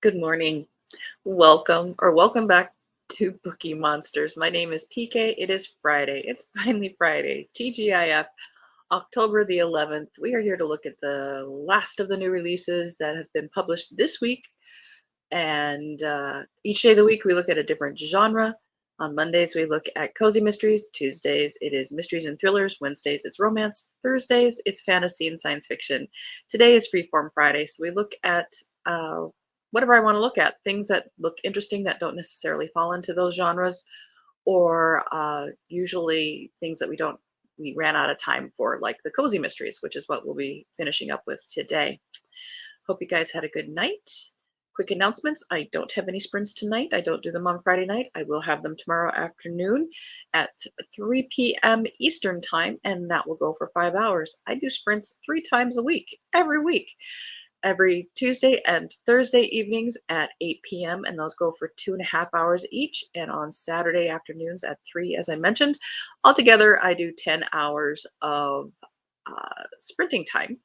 Good morning. Welcome back to Bookie Monsters. My name is PK. It is Friday. It's finally Friday. TGIF, October the 11th. We are here to look at the last of the new releases that have been published this week. And each day of the week, we look at a different genre. On Mondays, we look at cozy mysteries. Tuesdays, it is mysteries and thrillers. Wednesdays, it's romance. Thursdays, it's fantasy and science fiction. Today is Freeform Friday, so we look at whatever I want to look at, things that look interesting that don't necessarily fall into those genres, or usually things that we ran out of time for, like the cozy mysteries, which is what we'll be finishing up with today. Hope you guys had a good night. Quick announcements. I don't have any sprints tonight. I don't do them on Friday night. I will have them tomorrow afternoon at 3 p.m. Eastern time, and that will go for 5 hours. I do sprints 3 times a week, every week, every Tuesday and Thursday evenings at 8 p.m. and those go for 2.5 hours each, and on Saturday afternoons at 3, as I mentioned. Altogether, I do 10 hours of sprinting time,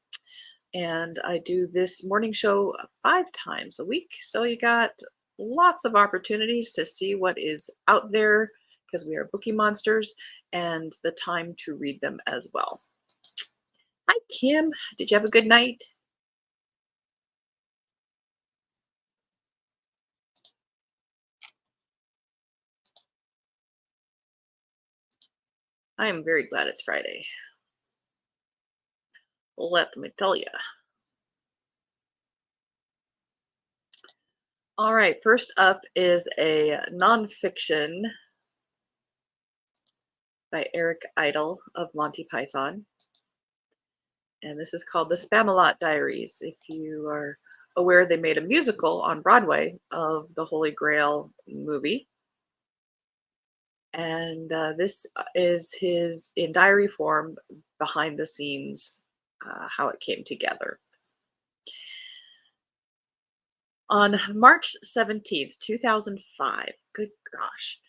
and I do this morning show 5 times a week. So you got lots of opportunities to see what is out there because we are bookie monsters, and the time to read them as well. Hi, Kim. Did you have a good night? I am very glad it's Friday. Let me tell you. All right, first up is a nonfiction by Eric Idle of Monty Python. And this is called The Spamalot Diaries. If you are aware, they made a musical on Broadway of the Holy Grail movie. And this is his, in diary form, behind the scenes, how it came together. On March 17th, 2005, good gosh,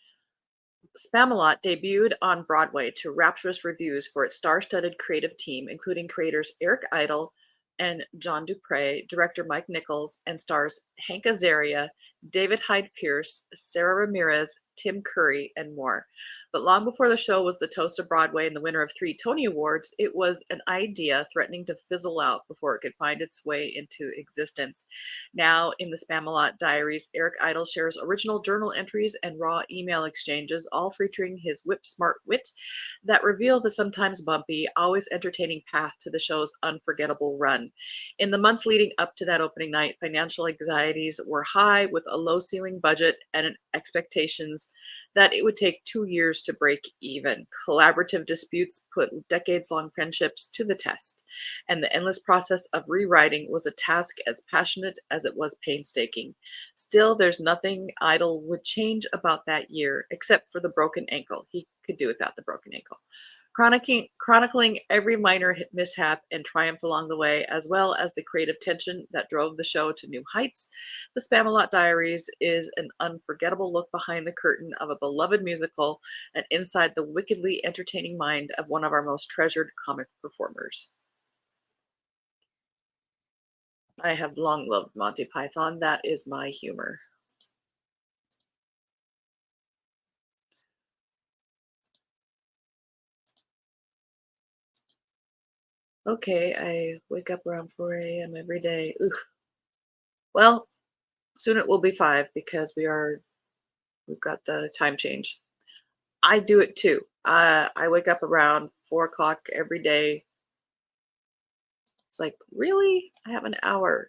Spamalot debuted on Broadway to rapturous reviews for its star-studded creative team, including creators Eric Idle and John Dupre, director Mike Nichols, and stars Hank Azaria, David Hyde Pierce, Sarah Ramirez, Tim Curry, and more. But long before the show was the toast of Broadway and the winner of 3 Tony Awards, it was an idea threatening to fizzle out before it could find its way into existence. Now, in the Spamalot Diaries, Eric Idle shares original journal entries and raw email exchanges, all featuring his whip-smart wit that reveal the sometimes bumpy, always entertaining path to the show's unforgettable run. In the months leading up to that opening night, financial anxieties were high, with a low ceiling budget and expectations that it would take 2 years to break even. Collaborative disputes put decades-long friendships to the test, and the endless process of rewriting was a task as passionate as it was painstaking. Still, there's nothing Idle would change about that year, except for the broken ankle. He could do without the broken ankle. Chronicling every minor mishap and triumph along the way, as well as the creative tension that drove the show to new heights, The Spamalot Diaries is an unforgettable look behind the curtain of a beloved musical and inside the wickedly entertaining mind of one of our most treasured comic performers. I have long loved Monty Python. That is my humor. Okay, I wake up around 4 a.m. every day. Ugh. Well, soon it will be 5 because we've got the time change. I do it too. I wake up around 4 o'clock every day. It's like, really? I have an hour.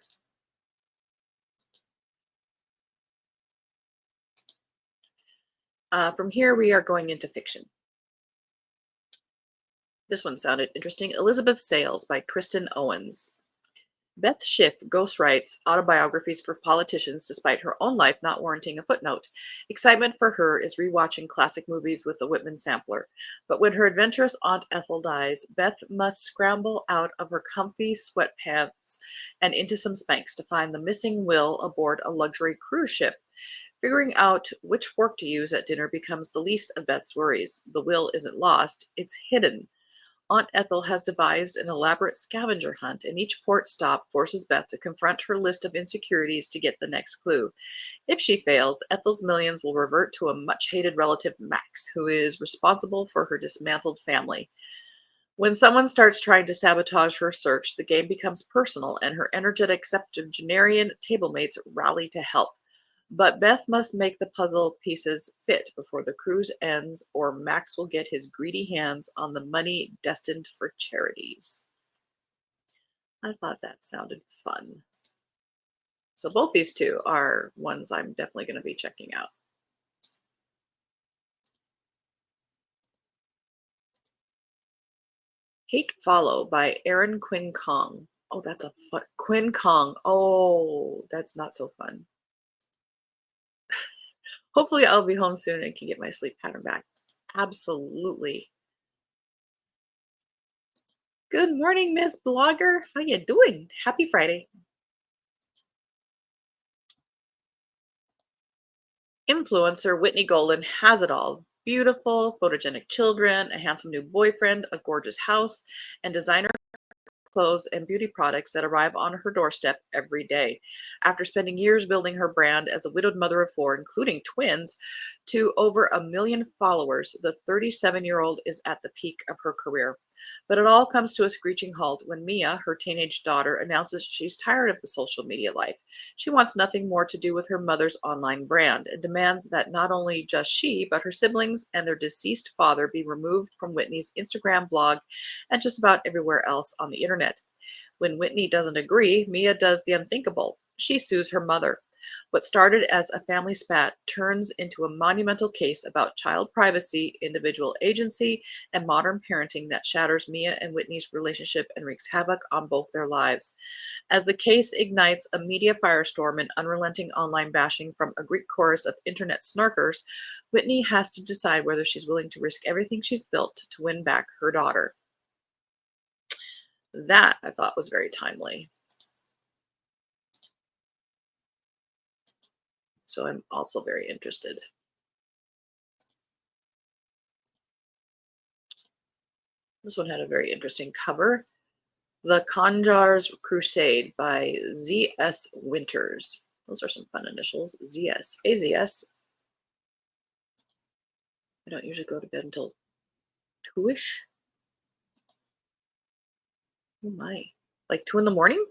From here, we are going into fiction. This one sounded interesting. Elizabeth Sales by Kristen Owens. Beth Schiff ghostwrites autobiographies for politicians despite her own life not warranting a footnote. Excitement for her is rewatching classic movies with the Whitman sampler. But when her adventurous Aunt Ethel dies, Beth must scramble out of her comfy sweatpants and into some Spanx to find the missing will aboard a luxury cruise ship. Figuring out which fork to use at dinner becomes the least of Beth's worries. The will isn't lost, it's hidden. Aunt Ethel has devised an elaborate scavenger hunt, and each port stop forces Beth to confront her list of insecurities to get the next clue. If she fails, Ethel's millions will revert to a much hated relative, Max, who is responsible for her dismantled family. When someone starts trying to sabotage her search, the game becomes personal, and her energetic septuagenarian tablemates rally to help. But Beth must make the puzzle pieces fit before the cruise ends, or Max will get his greedy hands on the money destined for charities. I thought that sounded fun. So both these two are ones I'm definitely going to be checking out. Hate Follow by Erin Quinn Kong. Oh, that's a fun Quinn Kong. Oh, that's not so fun. Hopefully I'll be home soon and can get my sleep pattern back. Absolutely. Good morning, Miss Blogger. How you doing? Happy Friday. Influencer Whitney Golden has it all. Beautiful, photogenic children, a handsome new boyfriend, a gorgeous house, and designer clothes and beauty products that arrive on her doorstep every day. After spending years building her brand as a widowed mother of four, including twins, to over 1 million followers, the 37-year-old is at the peak of her career. But it all comes to a screeching halt when Mia, her teenage daughter, announces she's tired of the social media life. She wants nothing more to do with her mother's online brand and demands that not only just she, but her siblings and their deceased father be removed from Whitney's Instagram, blog, and just about everywhere else on the internet. When Whitney doesn't agree, Mia does the unthinkable. She sues her mother. What started as a family spat turns into a monumental case about child privacy, individual agency, and modern parenting that shatters Mia and Whitney's relationship and wreaks havoc on both their lives. As the case ignites a media firestorm and unrelenting online bashing from a Greek chorus of internet snarkers, Whitney has to decide whether she's willing to risk everything she's built to win back her daughter. That I thought was very timely. So I'm also very interested. This one had a very interesting cover. The Conjar's Crusade by Z.S. Winters. Those are some fun initials. Z.S. AZS. I don't usually go to bed until 2-ish. Oh my. Like 2 in the morning?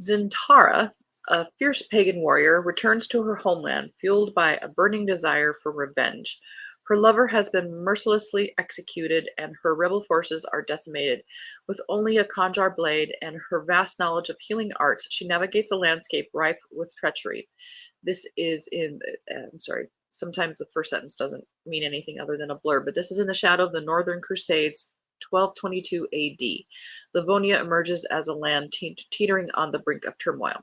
Zintara, a fierce pagan warrior, returns to her homeland, fueled by a burning desire for revenge. Her lover has been mercilessly executed, and her rebel forces are decimated. With only a Conjar blade and her vast knowledge of healing arts, she navigates a landscape rife with treachery. This is in, I'm sorry, sometimes the first sentence doesn't mean anything other than a blur, but this is in the shadow of the Northern Crusades, 1222 AD. Livonia emerges as a land teetering on the brink of turmoil.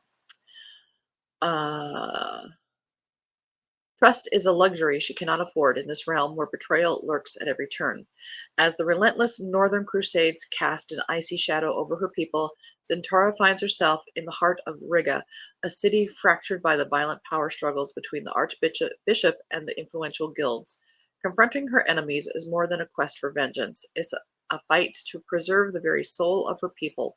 Uh, Trust is a luxury she cannot afford in this realm where betrayal lurks at every turn. As the relentless Northern Crusades cast an icy shadow over her people, Zentara finds herself in the heart of Riga, a city fractured by the violent power struggles between the archbishop and the influential guilds. Confronting her enemies is more than a quest for vengeance. It's a fight to preserve the very soul of her people.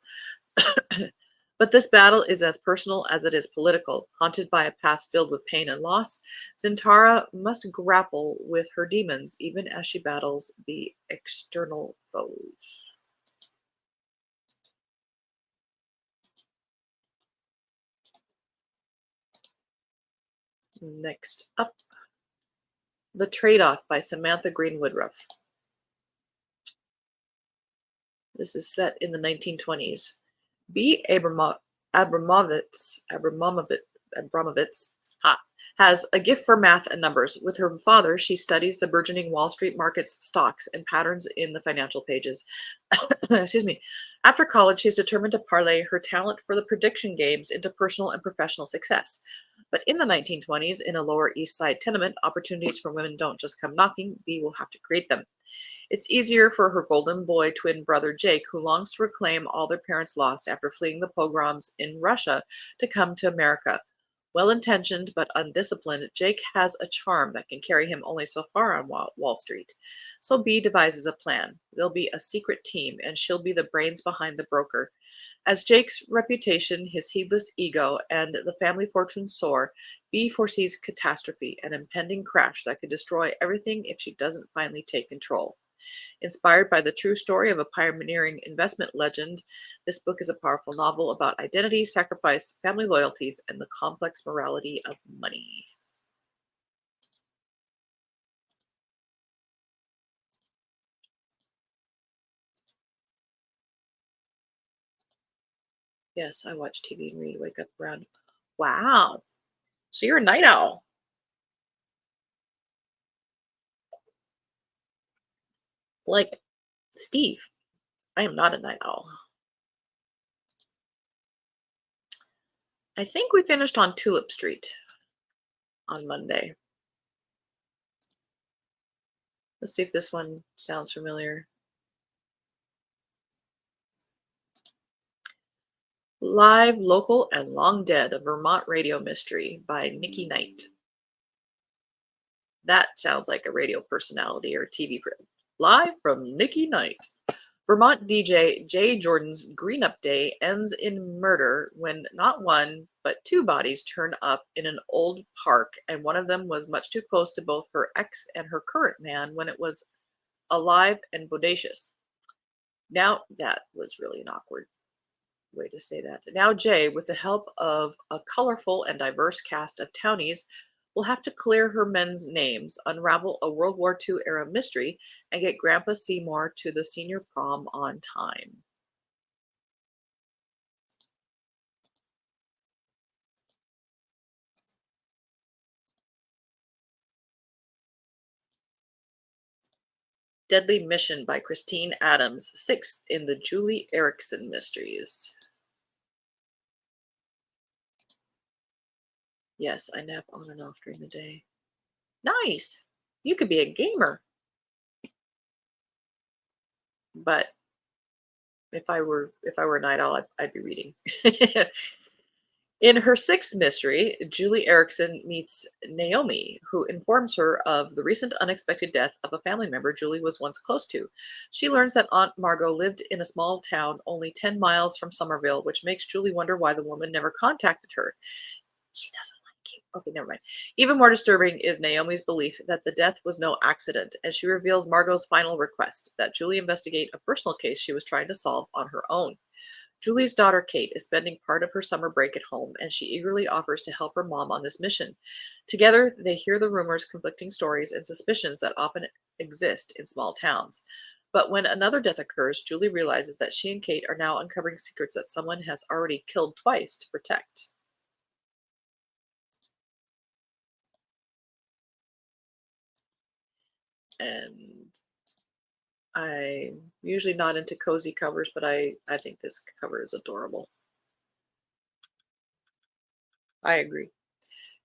But this battle is as personal as it is political. Haunted by a past filled with pain and loss, Zintara must grapple with her demons even as she battles the external foes. Next up, The Trade-Off by Samantha Green Woodruff. This is set in the 1920s. B. Abramovitz has a gift for math and numbers. With her father, she studies the burgeoning Wall Street market's stocks and patterns in the financial pages. Excuse me. After college, she's determined to parlay her talent for the prediction games into personal and professional success. But in the 1920s, in a Lower East Side tenement, opportunities for women don't just come knocking, B will have to create them. It's easier for her golden boy twin brother Jake, who longs to reclaim all their parents lost after fleeing the pogroms in Russia, to come to America. Well intentioned but undisciplined, Jake has a charm that can carry him only so far on Wall Street. So B devises a plan. They'll be a secret team, and she'll be the brains behind the broker. As Jake's reputation, his heedless ego, and the family fortune soar, B foresees catastrophe, an impending crash that could destroy everything if she doesn't finally take control. Inspired by the true story of a pioneering investment legend, this book is a powerful novel about identity, sacrifice, family loyalties, and the complex morality of money. Yes, I watch TV and read, wake up around. Wow. So you're a night owl. Like Steve. I am not a night owl. I think we finished on Tulip Street on Monday. Let's see if this one sounds familiar. Live, Local, and Long Dead, a Vermont Radio Mystery by Nikki Knight. That sounds like a radio personality or TV. Live from Nikki Knight. Vermont DJ Jay Jordan's Green Up Day ends in murder when not one, but two bodies turn up in an old park, and one of them was much too close to both her ex and her current man when it was alive and bodacious. Now, that was really an awkward way to say that. Now, Jay, with the help of a colorful and diverse cast of townies, will have to clear her men's names, unravel a World War II era mystery, and get Grandpa Seymour to the senior prom on time. Deadly Mission by Christine Adams, sixth in the Julie Erickson mysteries. Yes, I nap on and off during the day. Nice. You could be a gamer. But if I were a night owl, I'd be reading. In her sixth mystery, Julie Erickson meets Naomi, who informs her of the recent unexpected death of a family member Julie was once close to. She learns that Aunt Margot lived in a small town only 10 miles from Somerville, which makes Julie wonder why the woman never contacted her. She doesn't like you. Okay, never mind. Even more disturbing is Naomi's belief that the death was no accident, as she reveals Margot's final request that Julie investigate a personal case she was trying to solve on her own. Julie's daughter Kate is spending part of her summer break at home, and she eagerly offers to help her mom on this mission. Together, they hear the rumors, conflicting stories, and suspicions that often exist in small towns. But when another death occurs, Julie realizes that she and Kate are now uncovering secrets that someone has already killed twice to protect. And I'm usually not into cozy covers, but I think this cover is adorable. I agree.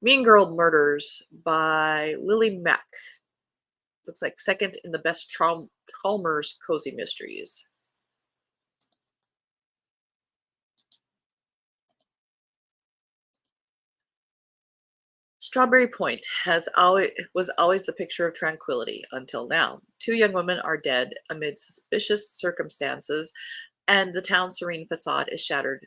Mean Girl Murders by Lily Mack. Looks like second in the best Chalmers cozy mysteries. Strawberry Point was always the picture of tranquility until now. Two young women are dead amid suspicious circumstances, and the town's serene facade is shattered.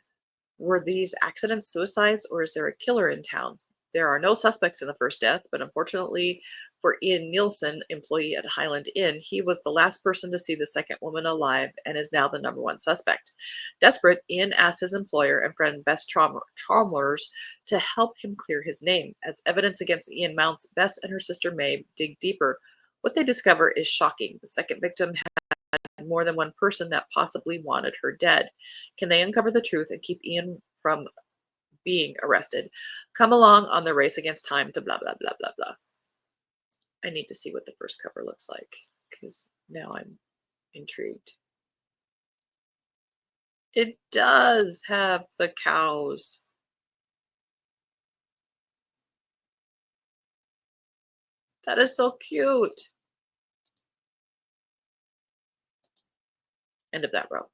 Were these accidents suicides, or is there a killer in town? There are no suspects in the first death, but unfortunately for Ian Nielsen, employee at Highland Inn, he was the last person to see the second woman alive and is now the number one suspect. Desperate, Ian asks his employer and friend Bess Chalmers to help him clear his name. As evidence against Ian mounts, Bess and her sister May dig deeper. What they discover is shocking. The second victim had more than one person that possibly wanted her dead. Can they uncover the truth and keep Ian from being arrested? Come along on the race against time to blah, blah, blah, blah, blah. I need to see what the first cover looks like because now I'm intrigued. It does have the cows. That is so cute. End of that row.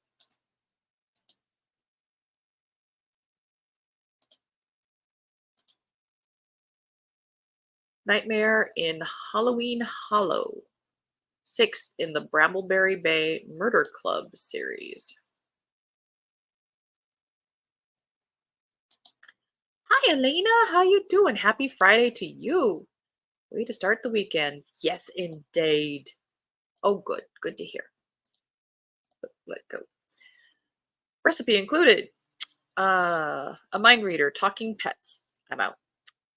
Nightmare in Halloween Hollow. Sixth in the Brambleberry Bay Murder Club series. Hi, Elena. How you doing? Happy Friday to you. Way to start the weekend. Yes, indeed. Oh, good. Good to hear. Let go. Recipe included. A mind reader, talking pets. I'm out.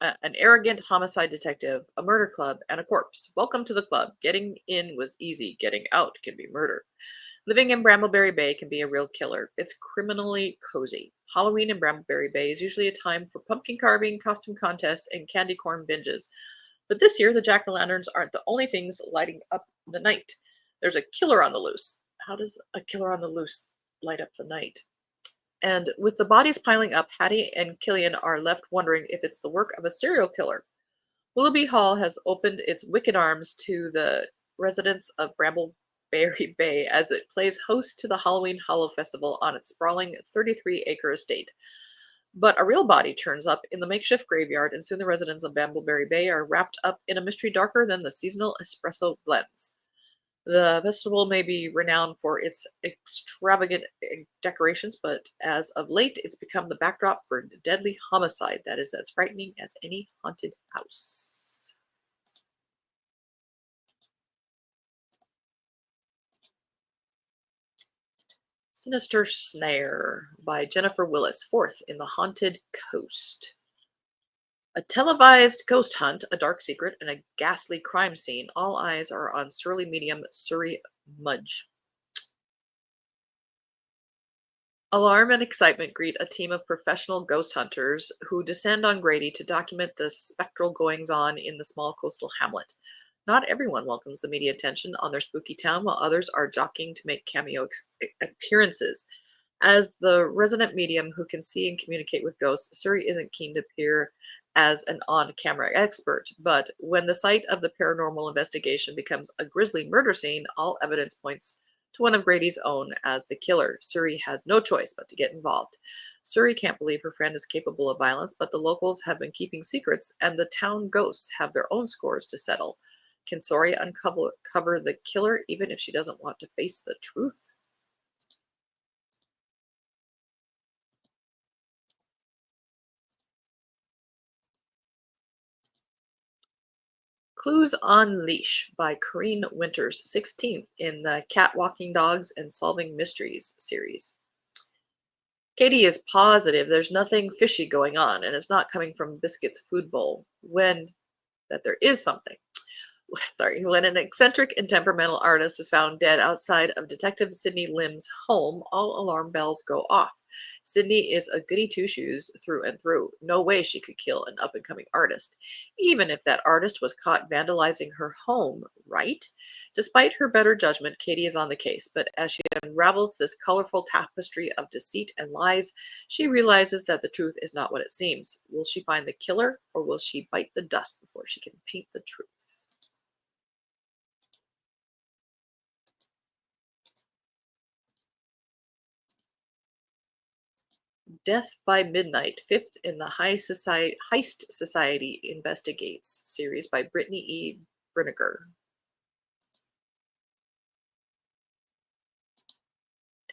An arrogant homicide detective, a murder club, and a corpse. Welcome to the club. Getting in was easy. Getting out can be murder. Living in Brambleberry Bay can be a real killer. It's criminally cozy. Halloween in Brambleberry Bay is usually a time for pumpkin carving, costume contests, and candy corn binges. But this year, the jack-o'-lanterns aren't the only things lighting up the night. There's a killer on the loose. How does a killer on the loose light up the night? And with the bodies piling up, Hattie and Killian are left wondering if it's the work of a serial killer. Willoughby Hall has opened its wicked arms to the residents of Brambleberry Bay as it plays host to the Halloween Hollow Festival on its sprawling 33-acre estate. But a real body turns up in the makeshift graveyard, and soon the residents of Brambleberry Bay are wrapped up in a mystery darker than the seasonal espresso blends. The festival may be renowned for its extravagant decorations, but as of late, it's become the backdrop for a deadly homicide that is as frightening as any haunted house. Sinister Snare by Jennifer Willis, fourth in the Haunted Coast. A televised ghost hunt, a dark secret, and a ghastly crime scene. All eyes are on surly medium Surrey Mudge. Alarm and excitement greet a team of professional ghost hunters who descend on Grady to document the spectral goings on in the small coastal hamlet. Not everyone welcomes the media attention on their spooky town, while others are jockeying to make cameo appearances. As the resident medium who can see and communicate with ghosts, Surrey isn't keen to appear as an on camera expert, but when the site of the paranormal investigation becomes a grisly murder scene, all evidence points to one of Grady's own as the killer. Surrey has no choice but to get involved. Surrey can't believe her friend is capable of violence, but the locals have been keeping secrets, and the town ghosts have their own scores to settle. Can Surrey uncover the killer even if she doesn't want to face the truth? Clues on Leash by Corrine Winters, 16th in the Cat Walking Dogs and Solving Mysteries series. Katie is positive there's nothing fishy going on, and it's not coming from Biscuit's food bowl. When that there is something. When an eccentric and temperamental artist is found dead outside of Detective Sidney Lim's home, all alarm bells go off. Sidney is a goody two shoes through and through. No way she could kill an up and coming artist, even if that artist was caught vandalizing her home, right? Despite her better judgment, Katie is on the case, but as she unravels this colorful tapestry of deceit and lies, she realizes that the truth is not what it seems. Will she find the killer, or will she bite the dust before she can paint the truth? Death by Midnight, fifth in the Heist Society Investigates series by Brittany E. Brinegar.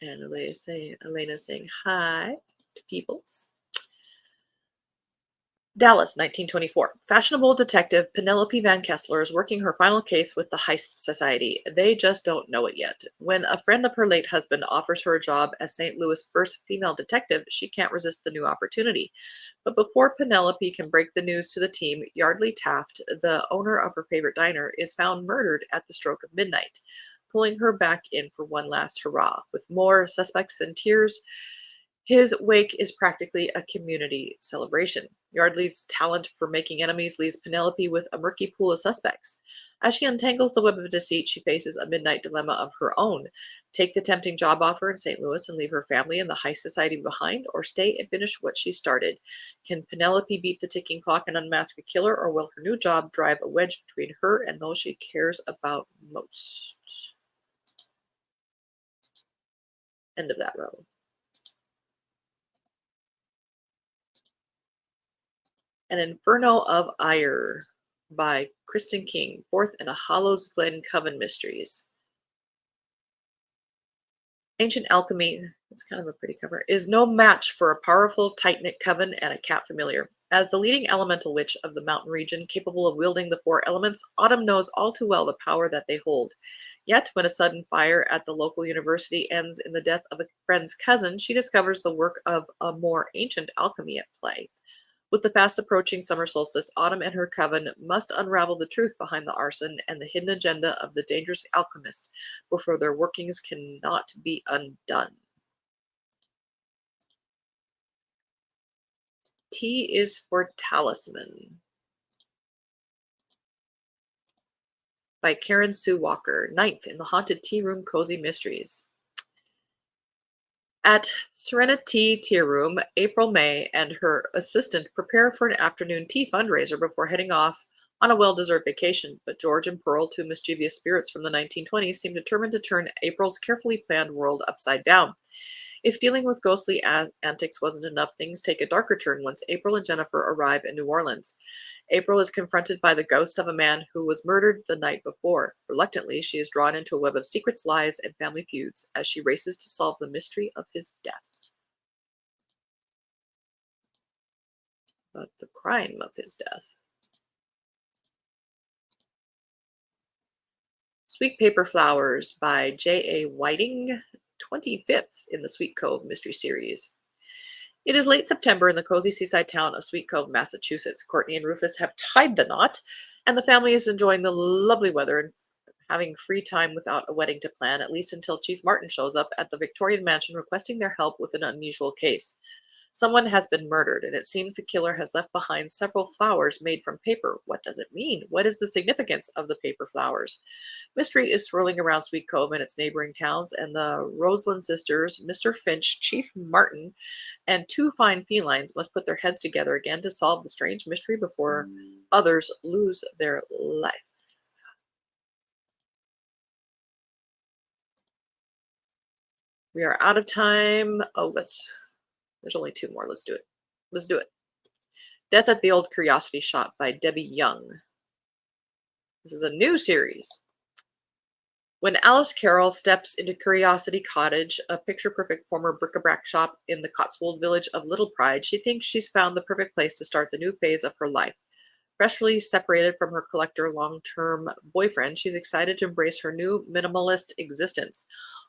And Elena saying hi to peoples. Dallas, 1924. Fashionable detective Penelope Van Kessler is working her final case with the Heist Society. They just don't know it yet. When a friend of her late husband offers her a job as St. Louis' first female detective, she can't resist the new opportunity. But before Penelope can break the news to the team, Yardley Taft, the owner of her favorite diner, is found murdered at the stroke of midnight, pulling her back in for one last hurrah. With more suspects than tears, his wake is practically a community celebration. Yardley's talent for making enemies leaves Penelope with a murky pool of suspects. As she untangles the web of deceit, she faces a midnight dilemma of her own. Take the tempting job offer in St. Louis and leave her family and the high society behind, or stay and finish what she started? Can Penelope beat the ticking clock and unmask a killer, or will her new job drive a wedge between her and those she cares about most? End of that row. An Inferno of Ire by Kristen King, fourth in a Hallows Glen Coven Mysteries. Ancient alchemy, it's kind of a pretty cover, is no match for a powerful, tight-knit coven and a cat familiar. As the leading elemental witch of the mountain region, capable of wielding the four elements, Autumn knows all too well the power that they hold. Yet, when a sudden fire at the local university ends in the death of a friend's cousin, she discovers the work of a more ancient alchemy at play. With the fast approaching summer solstice, Autumn and her coven must unravel the truth behind the arson and the hidden agenda of the dangerous alchemist before their workings cannot be undone. T is for Talisman by Karen Sue Walker, ninth in the Haunted Tea Room Cozy Mysteries. At Serenity Tea Room, April May and her assistant prepare for an afternoon tea fundraiser before heading off on a well-deserved vacation, but George and Pearl, two mischievous spirits from the 1920s, seem determined to turn April's carefully planned world upside down. If dealing with ghostly antics wasn't enough, things take a darker turn once April and Jennifer arrive in New Orleans. April is confronted by the ghost of a man who was murdered the night before. Reluctantly, she is drawn into a web of secrets, lies, and family feuds as she races to solve the mystery of his death. But the crime of his death. Sweet Paper Flowers by J.A. Whiting, 25th in the Sweet Cove Mystery Series. It is late September in the cozy seaside town of Sweet Cove, Massachusetts. Courtney and Rufus have tied the knot, and the family is enjoying the lovely weather and having free time without a wedding to plan, at least until Chief Martin shows up at the Victorian mansion requesting their help with an unusual case. Someone has been murdered, and it seems the killer has left behind several flowers made from paper. What does it mean? What is the significance of the paper flowers? Mystery is swirling around Sweet Cove and its neighboring towns, and the Roseland sisters, Mr. Finch, Chief Martin, and two fine felines must put their heads together again to solve the strange mystery before others lose their life. We are out of time. Oh, there's only two more. Let's do it. Let's do it. Death at the Old Curiosity Shop by Debbie Young. This is a new series. When Alice Carroll steps into Curiosity Cottage, a picture-perfect former bric-a-brac shop in the Cotswold village of Little Pride, she thinks she's found the perfect place to start the new phase of her life. Freshly separated from her collector long-term boyfriend, she's excited to embrace her new minimalist existence.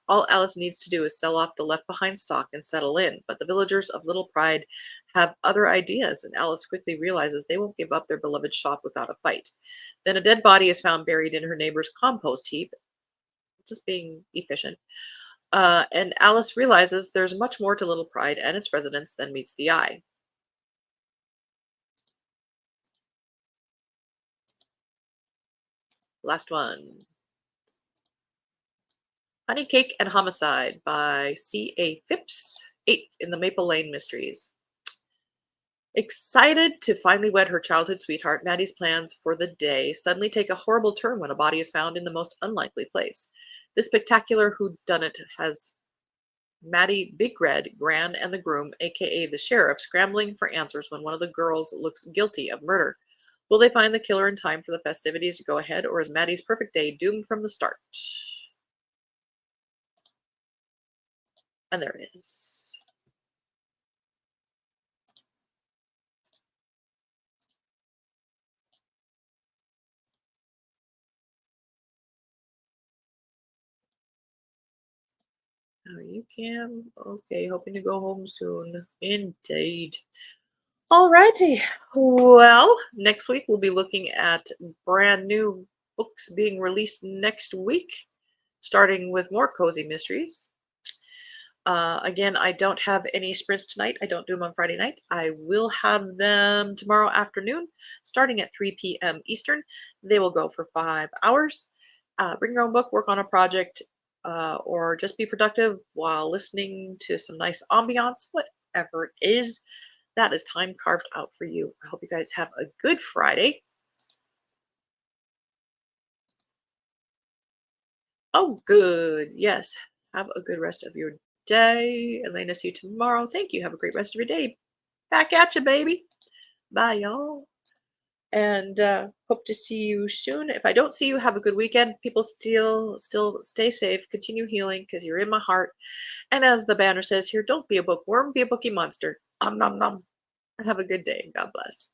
All Alice needs to do is sell off the left-behind stock and settle in, but the villagers of Little Pride have other ideas, and Alice quickly realizes they won't give up their beloved shop without a fight. Then a dead body is found buried in her neighbor's compost heap, just being efficient. And Alice realizes there's much more to Little Pride and its residents than meets the eye. Last one. Honey Cake and Homicide by C.A. Phipps, 8th in the Maple Lane Mysteries. Excited to finally wed her childhood sweetheart, Maddie's plans for the day suddenly take a horrible turn when a body is found in the most unlikely place. This spectacular whodunit has Maddie Big Red, Gran, and the groom, aka the sheriff, scrambling for answers when one of the girls looks guilty of murder. Will they find the killer in time for the festivities to go ahead, or is Maddie's perfect day doomed from the start? And there it is. Oh, you can? Okay, hoping to go home soon. Indeed. Alrighty. Well, next week we'll be looking at brand new books being released next week, starting with more cozy mysteries. Again, I don't have any sprints tonight. I don't do them on Friday night. I will have them tomorrow afternoon, starting at 3 p.m. Eastern. They will go for 5 hours. Bring your own book, work on a project, or just be productive while listening to some nice ambiance, whatever it is. That is time carved out for you. I hope you guys have a good Friday. Oh, good. Yes. Have a good rest of your day. Elena, see you tomorrow. Thank you. Have a great rest of your day. Back at you, baby. Bye, y'all. and hope to see you soon. If I don't see you, have a good weekend. People still stay safe, continue healing because you're in my heart. And as the banner says here, don't be a bookworm, be a bookie monster. Nom nom nom. Have a good day. God bless.